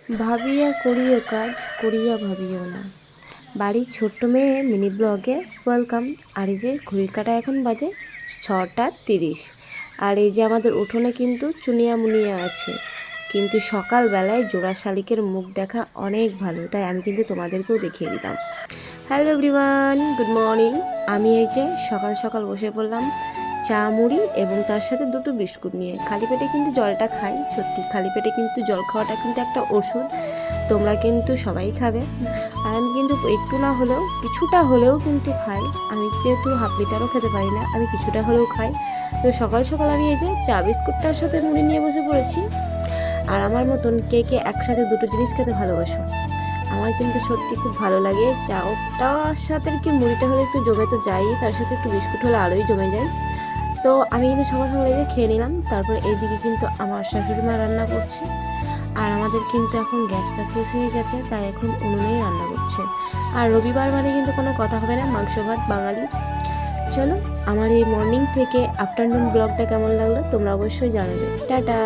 ভাবিয়া করিও কাজ করিয়া ভাবিও না। বাড়ির ছোট্ট মেয়ে মিনি ব্লগে ওয়েলকাম। আর এই যে ঘড়ির কাঁটা এখন বাজে 6টা 30। আর এই যে আমাদের উঠোনে কিন্তু চুনিয়া মুনিয়া আছে, কিন্তু সকালবেলায় জোড়া শালিকের মুখ দেখা অনেক ভালো, তাই আমি কিন্তু তোমাদেরকেও দেখিয়ে দিলাম। Hello everyone, good morning. আমি এই যে সকাল সকাল বসে পড়লাম চা মুড়ি এবং তার সাথে দুটো বিস্কুট নিয়ে। খালি পেটে কিন্তু জলটা খাই, সত্যি খালি পেটে কিন্তু জল খাওয়াটা কিন্তু একটা ওষুধ, তোমরা কিন্তু সবাই খাবে। আর আমি কিন্তু একটু না হলেও কিছুটা হলেও কিন্তু খাই। আমি যেহেতু হাফ লিটারও খেতে পারি না, আমি কিছুটা হলেও খাই। তো সকাল সকাল আমি এই যে চা বিস্কুটটার সাথে মুড়ি নিয়ে বসে পড়েছি। আর আমার মতন কে কে একসাথে দুটো জিনিস খেতে ভালোবাসো? আমার কিন্তু সত্যি খুব ভালো লাগে। চাটার সাথে কি মুড়িটা হলে একটু জমে তো যাই, তার সাথে একটু বিস্কুট হলে আরোই জমে যায়। তো আমি কিন্তু সকাল সকাল এই যে খেয়ে নিলাম। তারপর এইদিকে কিন্তু আমার শাশুড়ি মা রান্না করছে। আর আমাদের কিন্তু এখন গ্যাসটা শেষ হয়ে গেছে, তাই এখন উনুনেই রান্না করছে। আর রবিবার মানে কিন্তু কোনো কথা হবে না, মাংস ভাত বাঙালি। চলো, আমার এই মর্নিং থেকে আফটারনুন ব্লগটা কেমন লাগলো তোমরা অবশ্যই জানাবে। টাটা।